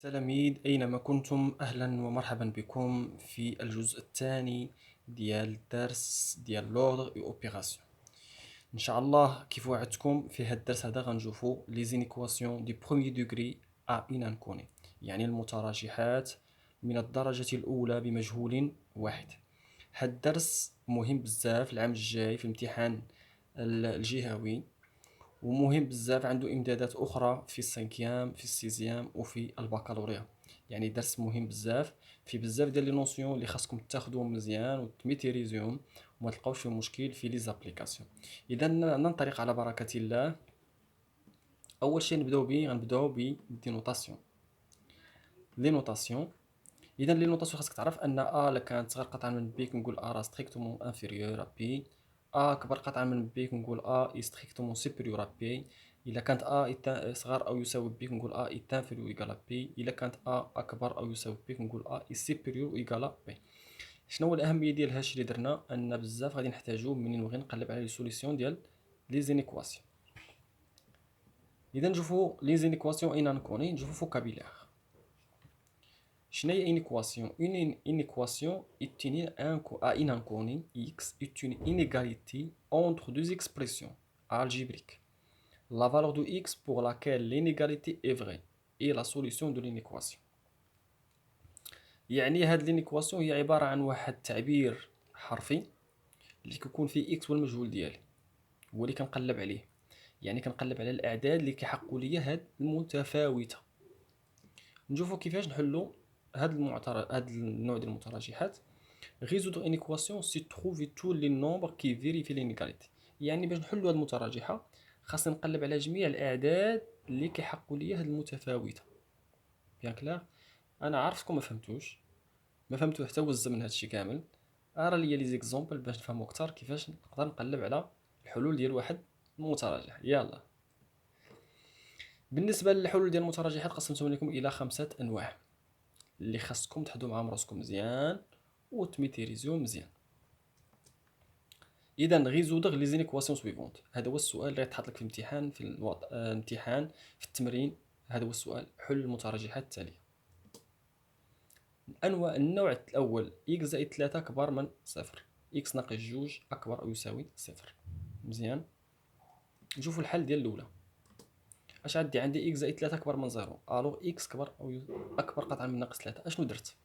تلاميذ أينما كنتم أهلا ومرحبا بكم في الجزء الثاني ديال الدرس ديال لوردر اي اوبيراسيون. ان شاء الله كيف وعدتكم في هذا الدرس هذا غنشوفوا لي زينيكواسيون دي بروميير دوغري ا ان انكوني، يعني المتراجحات من الدرجة الأولى بمجهول واحد. هذا الدرس مهم بزاف العام الجاي في الامتحان الجهوي، ومهم بزاف عنده امدادات اخرى في السانكيام في السيزيام وفي البكالوريا. يعني درس مهم بزاف، في بزاف ديال لي نوسيون اللي خاصكم تاخذوهم مزيان وتميتيريزيهم وما تلقاوش فيهم مشكل في لي زابليكاسيون. اذا ننطلق على بركه الله. اول شيء غنبداو دي نوتاسيون. لي نوتاسيون، اذا لي نوتاسيون خاصك تعرف ان ا كانت صغر قطعا من بي كنقول ا راه ستريكتومون انفيريور ا بي. كبر قطعا من بي كنقول اي ستريكتومون سوبيريور ا بي. الا كانت صغر او يساوي بي كنقول اي انفيريور ايكال بي. الا كانت اكبر او يساوي بي كنقول اي سوبيريور ايكال بي. شنو هو الاهميه ديال هادشي اللي درنا؟ ان بزاف غادي نحتاجو منين نبغي نقلب على لي سوليسيون ديال لي زينيكواسيون. اذا نشوفوا لي زينيكواسيون اين نكوني نشوفوا فوكابيلير. شنو هي une équation? Une équation est une inconnue x est une inégalité entre deux expressions algébriques. La valeur de x pour laquelle l'inégalité est vraie est la solution de l'inéquation. يعني هاد لينيكواسيون هي عبارة عن واحد التعبير حرفي اللي كيكون فيه اكس هو المجهول ديالي، هو اللي كنقلب عليه. يعني كنقلب على الاعداد اللي كيحققوا لي هاد المتفاوته. نشوفوا كيفاش نحلوا هاد النوع ديال المتراجحات. résoudre une équation c'est trouver tous les nombres qui vérifient l'inégalité. يعني باش نحلوا هاد المتراجحه خاصني نقلب على جميع الاعداد اللي كيحققوا لي هاد المتفاوته. بيان كلار. انا عارفكم ما فهمتو حتى هو الزمن هادشي كامل. ارى ليا لي زيكزامبل باش نفهموا اكثر كيفاش نقدر نقلب على الحلول ديال واحد المتراجح. يلا، بالنسبه للحلول ديال المتراجحات قسمتهم لكم الى 5 انواع اللي خاصكم تحدوا معاهم راسكم مزيان وتميتيريزيو مزيان. اذا ريزودغ لي زينيكواسيون سويفونت، هذا هو السؤال اللي غيتحط لك في الامتحان في الامتحان في التمرين. هذا هو السؤال: حل المتراجحات التاليه. النوع الاول x زائد 3 اكبر من صفر، x ناقص 2 اكبر او يساوي صفر. مزيان، نشوفوا الحل ديال الاولى. اش عندي x زائد 3 اكبر من 0، الوغ x كبر او اكبر قطعا من ناقص 3. اشنو درت؟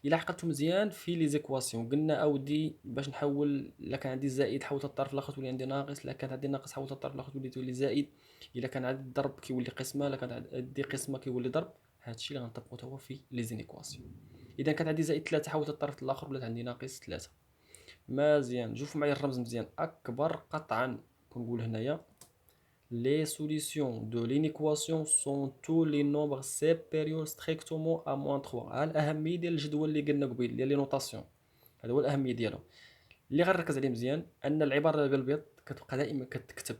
الا عقلتو مزيان في لي زيكواسيون قلنا اودي باش نحول، الا كان عندي زائد حولت الطرف الاخر تولي عندي ناقص، الا كانت عندي ناقص حولت الطرف الاخر تولي زائد، الا كان عندي ضرب كيولي قسمه، الا كان عندي قسمه كيولي ضرب. هادشي اللي غنطبقو حتى هو في لي زينيكواسيون. اذا كانت عندي زائد 3 حولت الطرف الاخر ولات عندي ناقص 3. مزيان، شوفوا معايا الرمز مزيان. اكبر قطعا كنقول هنايا les solutions de l'inéquation sont tous les nombres supérieurs strictement à -3. ها الاهميه ديال الجدول اللي قلنا قبيل ديال لي نوطاسيون، هذا هو الاهميه ديالو اللي غنركز عليه مزيان. ان العباره بالابيض كتبقى دائما كتكتب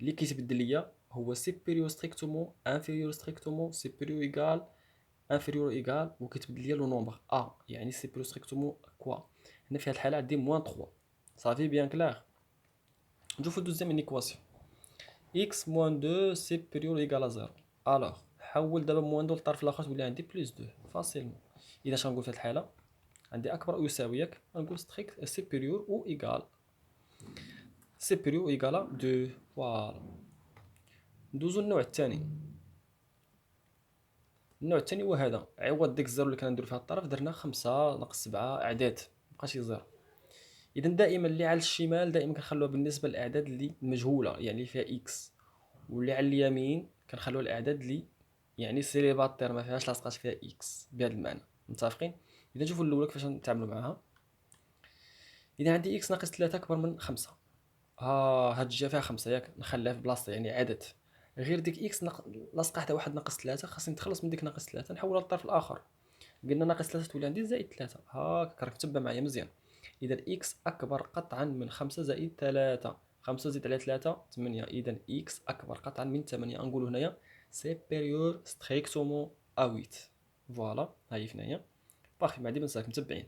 اللي كيتبدل ليا هو supérieur strictement inférieur strictement supérieur égal inférieur égal، وكيتبدل ليا لو نومبر يعني supérieur strictement كوا. هنا في هذه الحاله عندي -3. صافي بيان كلار. نشوفو دوزيام انيكواسيون. x moins 2 supérieur ou égal à 0. alors حول دابا موان 2 للطرف الاخر تولي عندي بلس 2 فاسيلمون. اذا شنقول في هذه الحاله؟ عندي اكبر او يساوي، ياك غنقول ستريكت سوبيريور او ايغال سوبيريور او ايغال 2. فوالا. ندوزو للنوع الثاني. النوع الثاني هو هذا، عوض ديك الزيرو اللي كنديرو في هذا الطرف درنا 5 ناقص 7 اعداد، مابقاش زيرو. اذا دائما اللي على الشمال دائما كنخلوها بالنسبه للاعداد اللي مجهوله، يعني اللي فيها اكس، واللي على اليمين كنخلوها الاعداد اللي يعني سيليباتير ما فيهاش لاصقات فيها اكس، بهذا المعنى. متفقين؟ اذا نشوفوا الاولى كيفاش نتعاملوا معها. اذا عندي اكس ناقص 3 اكبر من 5، هاد الجهه فيها 5 ياك، نخليها في بلاصتها يعني عدد. غير ديك اكس لاصقه حتى واحد ناقص 3، خاصني نتخلص من ديك ناقص 3 نحولها للطرف الاخر. قلنا ناقص 3 تولي عندي زائد 3. هاك راك تبع معايا مزيان. اذا اكس اكبر قطعا من 5 زائد 3. 5 زائد على 3 8. اذا اكس اكبر قطعا من 8. نقولوا هنايا سيبيريور ستريكتومون ا 8. فوالا، هاي هنايا باغي ما عندي بنساك متبعين.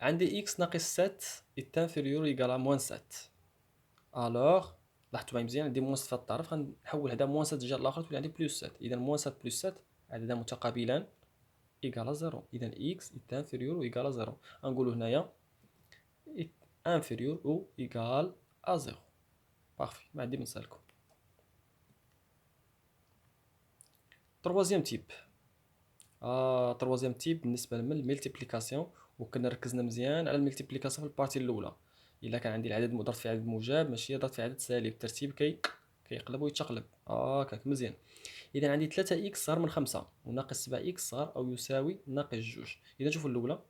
عندي x ناقص 7 est inférieur ou égal à -7. alors لاحظتوا معايا مزيان، عندي موان 6 في هاد الطرف، غنحول هذا موان 7 الجهه الاخرى تولي عندي بلس 7. اذا موان 7 بلس 7 عددا متقابلان ايكالا 0. اذا اكس est inférieur ou égal à 0. غنقولوا هنايا inférieur ou égal à 0. بارفي، ما عندي ما نسالكم. تروازيام تيب. تروازيام تيب بالنسبه للملتيبليكاسيون، وكنا ركزنا مزيان على الملتيبليكاسيون في البارتي الاولى. الا كان عندي العدد ضرب في عدد موجب ماشي ضرب في عدد سالب، الترتيب كيقلب ويتشقلب هكاك مزيان. اذا عندي 3 اكس صغر من 5 وناقص 7 اكس صغر او يساوي ناقص 2. اذا شوفوا الاولى،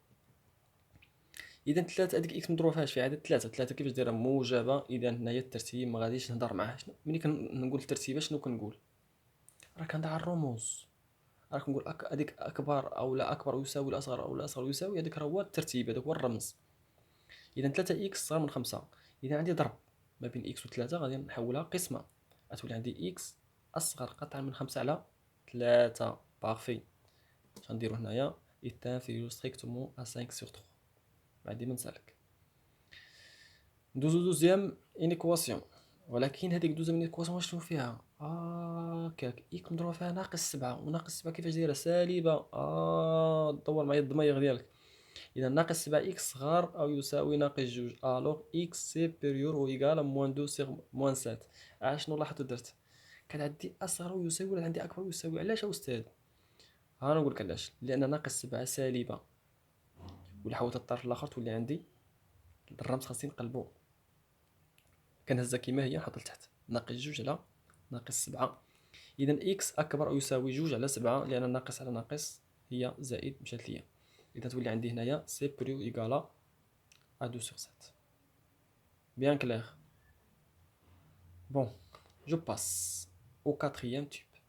اذا 3 هذيك اكس مضروبه فيهاش في عدد 3 كيفاش دايره موجبه. اذا هنايا الترتيب ما غاديش نهضر معاه. ملي كنقول الترتيب شنو كنقول؟ راه كنضع الرموز، راه كنقول هذيك اكبر او لا اكبر يساوي الاصغر او لا اصغر يساوي، هذاك راه هو الترتيب، هذاك هو الرمز. اذا 3 اكس صغر من 5. اذا عندي ضرب ما بين اكس و3 غادي نحولها قسمه، غتولي عندي اكس اصغر قطعا من 5 على 3. بارفي. غنديرو هنايا est inférieur strictement à 5 sur 3. عندي ما نسالك. ندوزو دوزيام انيكواسيون، ولكن هذيك دوزيام انيكواسيون شنو فيها؟ كاك اك مضروبه فيها ناقص 7، وناقص 7 كيفاش دايره؟ سالبه. دور معايا الضمير ديالك. اذا ناقص 7 اكس صغار او يساوي ناقص 2، الوغ اكس سيبيريور او ايكال موان 2 سيغ موان 7. شنو لاحظت درت؟ كان عندي اصغر ويساوي ولا عندي اكبر ويساوي؟ علاش استاذ؟ ها نقول لك علاش. لان ناقص 7 سالبه، ولا حولت الطرف الاخر تولي عندي الرمز خاصني نقلبو، كنهزها كيما هي نحط لتحت ناقص 2 على ناقص 7. اذا اكس اكبر او يساوي 2 على 7، لان ناقص على ناقص هي زائد مشات ليا. اذا تولي عندي هنايا سيبيريور ايكالا ا 2 sur 7. بيان كلير. بون جو باس au quatrième type.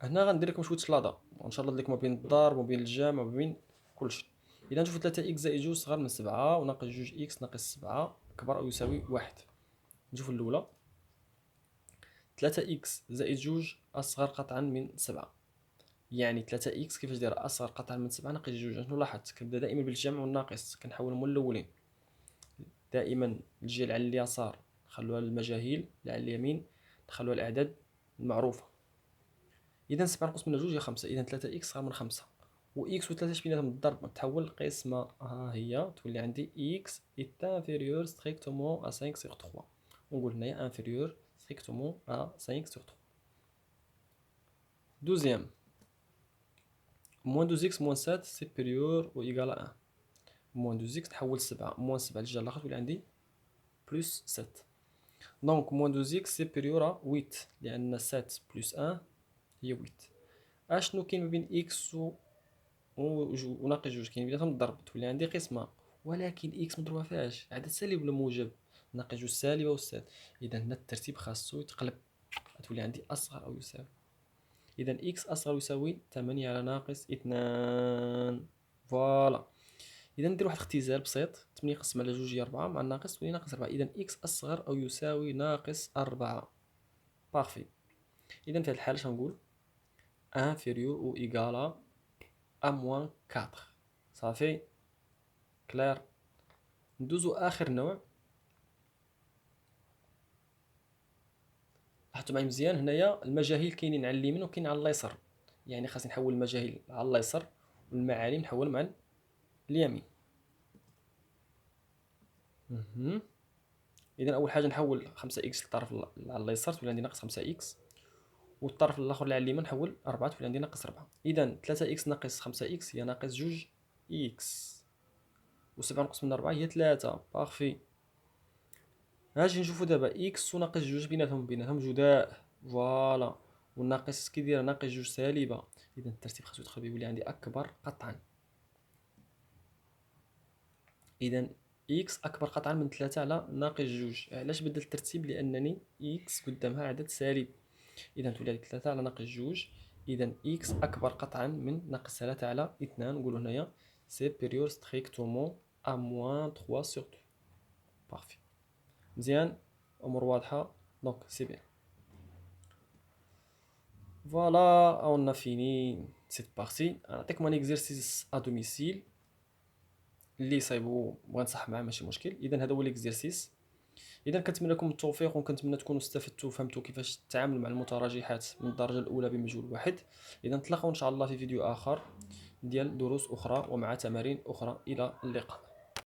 هنا غندير لكم شويه شلاضه وان شاء الله ندير لكم ما بين الضرب وما بين الجمع وما بين كلشي. اذا نشوفوا 3 اكس زائد 2 صغر من 7 وناقص 2 اكس ناقص 7 اكبر او يساوي 1. نشوفوا الاولى 3 اكس زائد 2 اصغر قطعا من 7. يعني 3 اكس كيفاش دايره؟ اصغر قطعا من 7 ناقص 2. شنو لاحظت؟ كنبدا دائما بالجمع والناقص، كنحولهم الاولين. دائما الجهه اللي على اليسار نخلوها للمجاهيل، اللي على اليمين نخلوها الاعداد المعروفه. اذا 7 نقص من 2 هي 5. اذا 3 اكس صغر من 5، و اكس و 3 اش بيناتهم؟ الضرب، تحول قسمه. ها هي تولي عندي اكس est inférieur strictement à 5 sur 3. ونقول هنايا inférieur strictement à 5 sur 3. دوزيام moins 2x moins 7 supérieur ou égal à 1. moins 2x تحول 7 moins 7 الجهه الاخرى تولي عندي plus 7. donc moins 2x supérieur à 8 لان 7 plus 1 هي 8. اشنو كاين ما بين x وناقص 2؟ كاين بيناتهم الضرب، تولي عندي قسمه. ولكن اكس مضروبه فيهاش عدد سالب ولا موجب؟ ناقص 2 سالبه و7. اذا هنا الترتيب خاصو يتقلب، تولي عندي اصغر او يساوي. اذا اكس اصغر يساوي 8 على ناقص 2. فوالا. اذا ندير واحد الاختزال بسيط، 8 قسم على 2 هي 4 مع الناقص تولي ناقص 4. اذا اكس اصغر او يساوي ناقص 4. بارفي. اذا في هذه الحاله شنقول؟ inférieur ou égal à moins 4. صافي كلير. ندوزو اخر نوع. لاحظتوا معايا مزيان هنايا المجاهيل كاينين على اليمين وكاين على اليسار، يعني خاصني نحول المجاهيل على اليسار والمعالم نحولهم على اليمين. اذا اول حاجه نحول 5 اكس للطرف على اليسار تولي عندي ناقص 5 اكس، والطرف الاخر اللي على اليمين نحول 4 تولي عندي ناقص 4. اذا 3 اكس ناقص 5 اكس هي ناقص 2 اكس، و7 نقص من 4 هي 3. بارفي. اجي نشوفوا دابا اكس وناقص 2 بيناتهم جداء. فوالا. والناقص كي داير ناقص 2 سالبه. اذا الترتيب خاصو يتقلب يولي عندي اكبر قطعا. اذا اكس اكبر قطعا من 3 على ناقص 2. علاش بدلت الترتيب؟ لانني اكس قدامها عدد سالب. اذا تولي عندي 3 على ناقص 2. اذا اكس اكبر قطعا من ناقص 3 على 2. نقولوا هنايا سيبيريور ستريكتومون ا موان 3 sur 2. بارفي. مزيان، امور واضحه. دونك سي بيان. Voilà, on a fini cette partie. نعطيكم un exercice à domicile. اللي يصايبو وغنصح معاه ماشي مشكل. اذا هذا هو ليكزيرسيس. اذا كنتمنى لكم التوفيق، وكنتمنى تكونوا استفدتوا وفهمتوا كيفاش التعامل مع المتراجحات من الدرجه الاولى بمجهول واحد. اذا نتلاقاو ان شاء الله في فيديو اخر ديال دروس اخرى ومع تمارين اخرى. الى اللقاء.